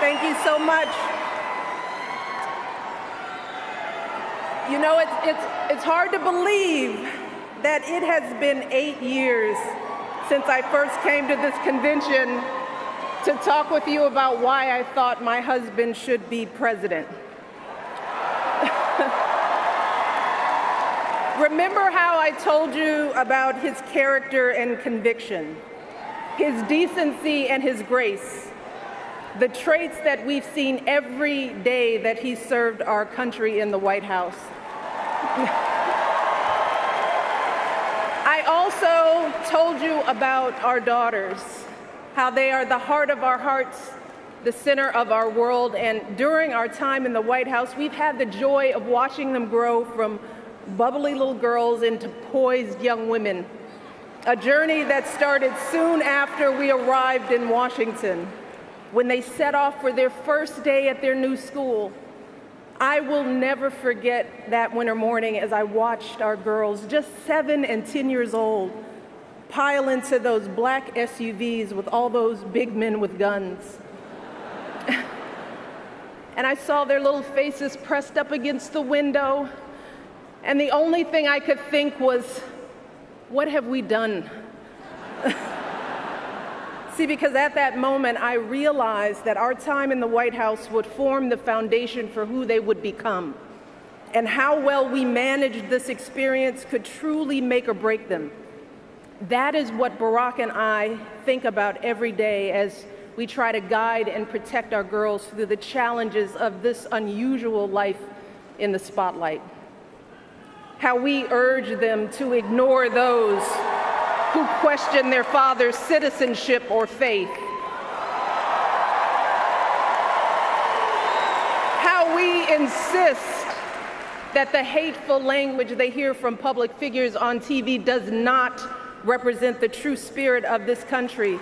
Thank you so much. You know, it's hard to believe that it has been 8 years since I first came to this convention to talk with you about why I thought my husband should be president. Remember how I told you about his character and conviction, his decency and his grace, the traits that we've seen every day that he served our country in the White House. I also told you about our daughters, how they are the heart of our hearts, the center of our world, and during our time in the White House, we've had the joy of watching them grow from bubbly little girls into poised young women, a journey that started soon after we arrived in Washington, when they set off for their first day at their new school. I will never forget that winter morning as I watched our girls, just 7 and 10 years old, pile into those black SUVs with all those big men with guns. And I saw their little faces pressed up against the window, and the only thing I could think was, what have we done? See, because at that moment, I realized that our time in the White House would form the foundation for who they would become, and how well we managed this experience could truly make or break them. That is what Barack and I think about every day as we try to guide and protect our girls through the challenges of this unusual life in the spotlight. How we urge them to ignore those who question their father's citizenship or faith. How we insist that the hateful language they hear from public figures on TV does not represent the true spirit of this country.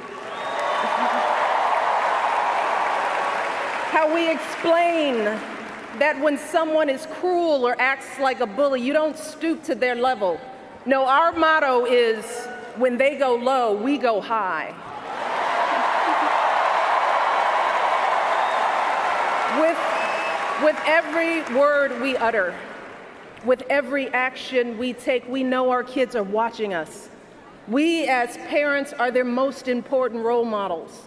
How we explain that when someone is cruel or acts like a bully, you don't stoop to their level. No, our motto is, when they go low, we go high. With every word we utter, with every action we take, we know our kids are watching us. We as parents are their most important role models.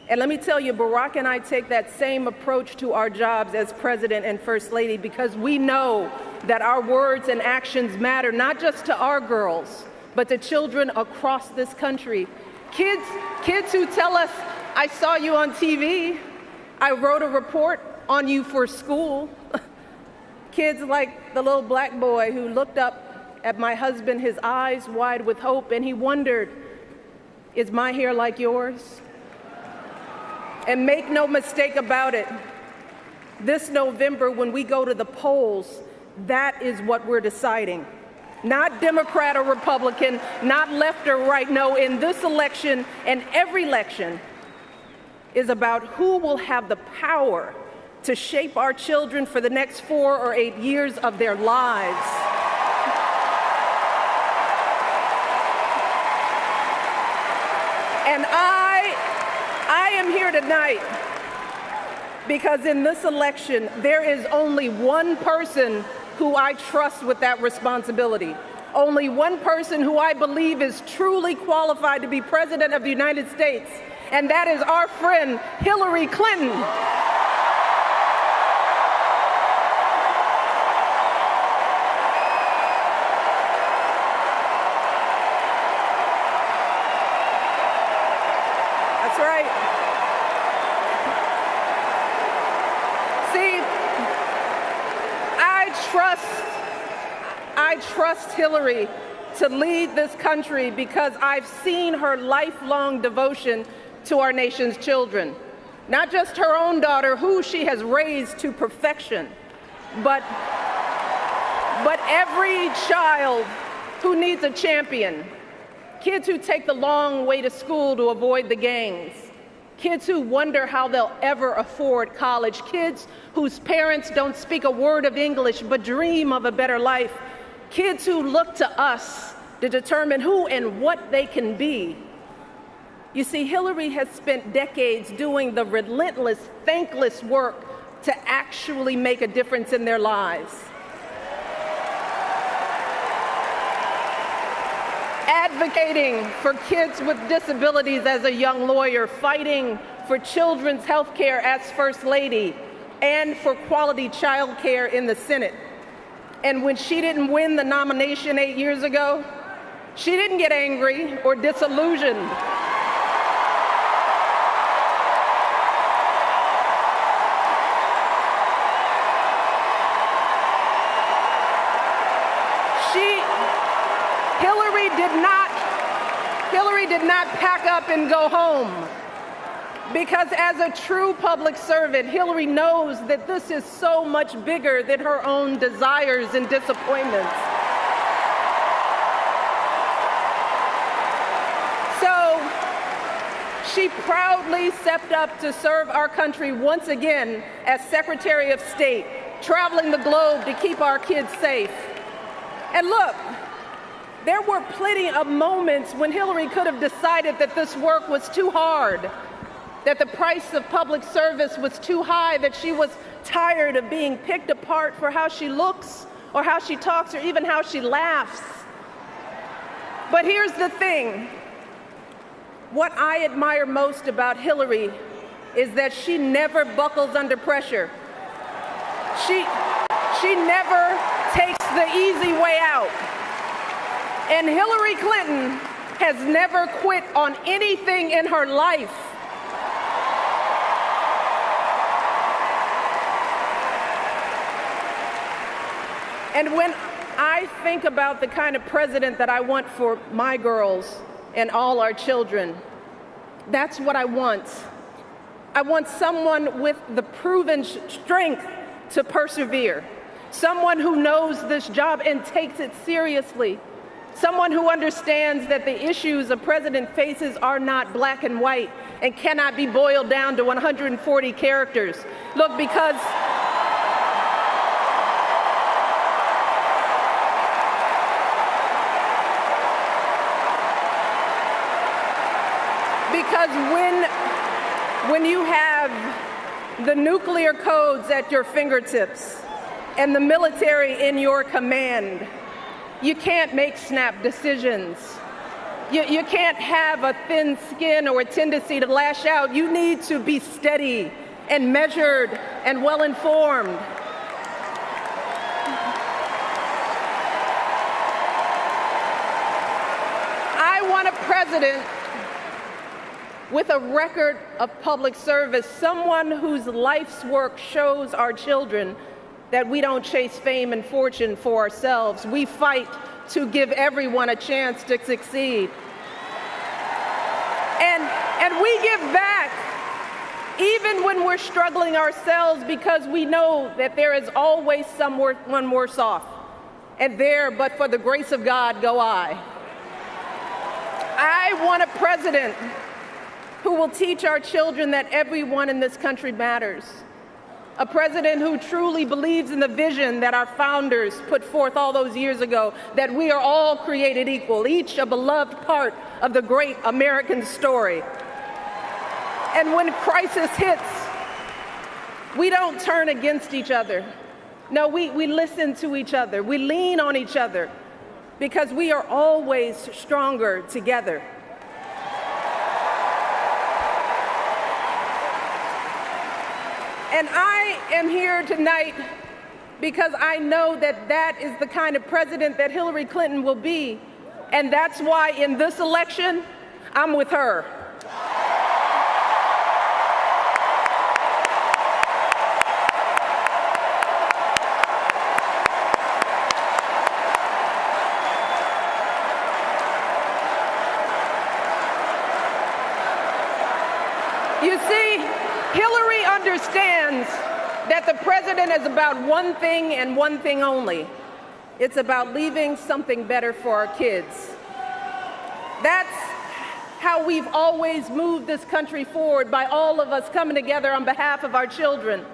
And let me tell you, Barack and I take that same approach to our jobs as President and First Lady, because we know that our words and actions matter, not just to our girls, but to children across this country. Kids who tell us, I saw you on TV, I wrote a report on you for school. Kids like the little black boy who looked up at my husband, his eyes wide with hope, and he wondered, is my hair like yours? And make no mistake about it, this November when we go to the polls, that is what we're deciding. Not Democrat or Republican, not left or right. No, in this election and every election is about who will have the power to shape our children for the next 4 or 8 years of their lives. And I am here tonight because in this election, there is only one person who I trust with that responsibility. Only one person who I believe is truly qualified to be President of the United States, and that is our friend, Hillary Clinton. That's right. See, I trust Hillary to lead this country because I've seen her lifelong devotion to our nation's children. Not just her own daughter, who she has raised to perfection, but every child who needs a champion. Kids who take the long way to school to avoid the gangs. Kids who wonder how they'll ever afford college. Kids whose parents don't speak a word of English but dream of a better life. Kids who look to us to determine who and what they can be. You see, Hillary has spent decades doing the relentless, thankless work to actually make a difference in their lives. Advocating for kids with disabilities as a young lawyer, fighting for children's health care as First Lady, and for quality child care in the Senate. And when she didn't win the nomination 8 years ago, she didn't get angry or disillusioned. Hillary did not pack up and go home, because as a true public servant, Hillary knows that this is so much bigger than her own desires and disappointments. So she proudly stepped up to serve our country once again as Secretary of State, traveling the globe to keep our kids safe. And look, there were plenty of moments when Hillary could have decided that this work was too hard, that the price of public service was too high, that she was tired of being picked apart for how she looks or how she talks or even how she laughs. But here's the thing. What I admire most about Hillary is that she never buckles under pressure. She never takes the easy way out. And Hillary Clinton has never quit on anything in her life. And when I think about the kind of president that I want for my girls and all our children, that's what I want. I want someone with the proven strength to persevere, someone who knows this job and takes it seriously, someone who understands that the issues a president faces are not black and white and cannot be boiled down to 140 characters. Look, because when you have the nuclear codes at your fingertips and the military in your command, you can't make snap decisions. You can't have a thin skin or a tendency to lash out. You need to be steady and measured and well-informed. I want a president with a record of public service, someone whose life's work shows our children that we don't chase fame and fortune for ourselves. We fight to give everyone a chance to succeed. And we give back even when we're struggling ourselves, because we know that there is always someone worse off. And there, but for the grace of God, go I. I want a president who will teach our children that everyone in this country matters. A president who truly believes in the vision that our founders put forth all those years ago, that we are all created equal, each a beloved part of the great American story. And when crisis hits, we don't turn against each other. No, we listen to each other. We lean on each other, because we are always stronger together. And I am here tonight because I know that that is the kind of president that Hillary Clinton will be. And that's why in this election, I'm with her. You see, Hillary understands that the president is about one thing and one thing only. It's about leaving something better for our kids. That's how we've always moved this country forward, by all of us coming together on behalf of our children.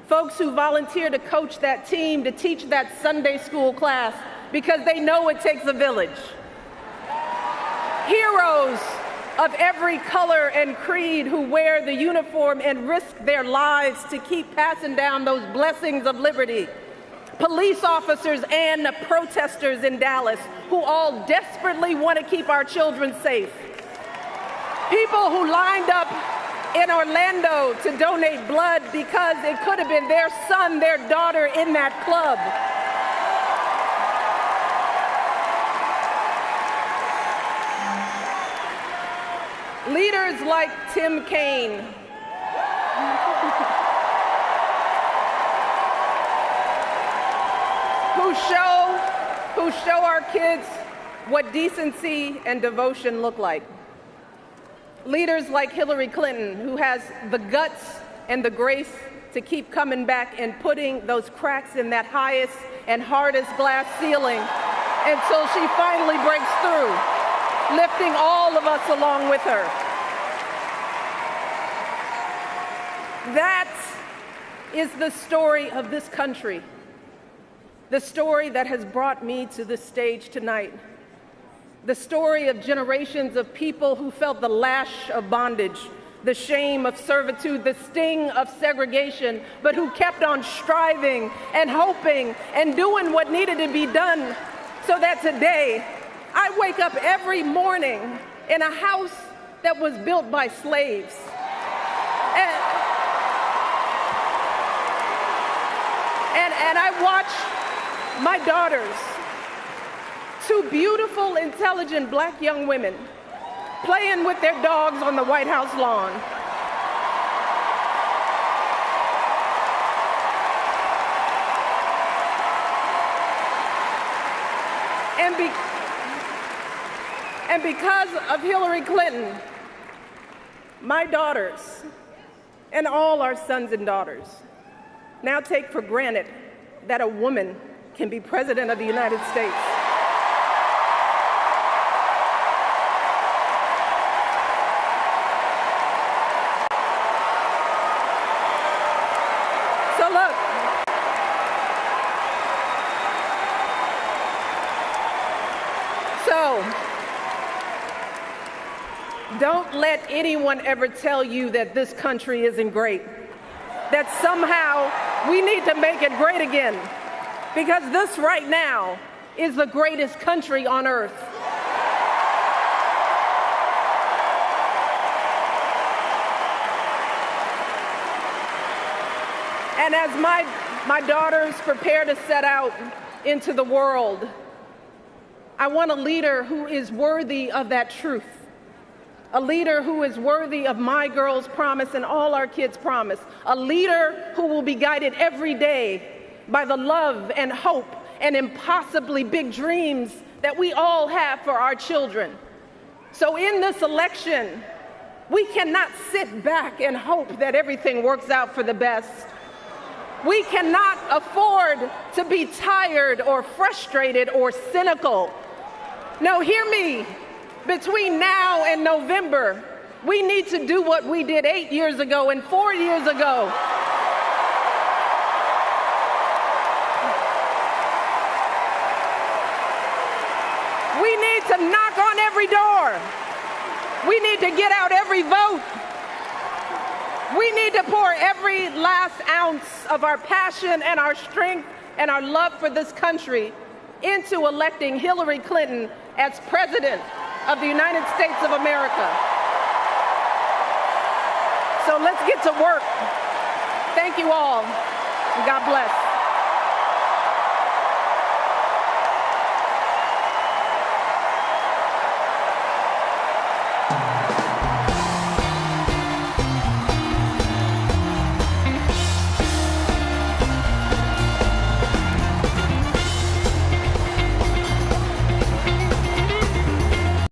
Folks who volunteer to coach that team, to teach that Sunday school class, because they know it takes a village. Heroes of every color and creed who wear the uniform and risk their lives to keep passing down those blessings of liberty. Police officers and protesters in Dallas who all desperately want to keep our children safe. People who lined up in Orlando to donate blood because it could have been their son, their daughter in that club. Leaders like Tim Kaine, who show our kids what decency and devotion look like. Leaders like Hillary Clinton, who has the guts and the grace to keep coming back and putting those cracks in that highest and hardest glass ceiling until she finally breaks through, lifting all of us along with her. That is the story of this country, the story that has brought me to this stage tonight, the story of generations of people who felt the lash of bondage, the shame of servitude, the sting of segregation, but who kept on striving and hoping and doing what needed to be done so that today I wake up every morning in a house that was built by slaves. And I watch my daughters, two beautiful, intelligent black young women, playing with their dogs on the White House lawn. And because of Hillary Clinton, my daughters and all our sons and daughters now take for granted that a woman can be president of the United States. So look, don't let anyone ever tell you that this country isn't great, that somehow we need to make it great again, because this right now is the greatest country on earth. And as my daughters prepare to set out into the world, I want a leader who is worthy of that truth, a leader who is worthy of my girls' promise and all our kids' promise, a leader who will be guided every day by the love and hope and impossibly big dreams that we all have for our children. So in this election, we cannot sit back and hope that everything works out for the best. We cannot afford to be tired or frustrated or cynical. No, hear me. Between now and November, we need to do what we did 8 years ago and 4 years ago. We need to knock on every door. We need to get out every vote. We need to pour every last ounce of our passion and our strength and our love for this country into electing Hillary Clinton as President of the United States of America. So let's get to work. Thank you all, and God bless.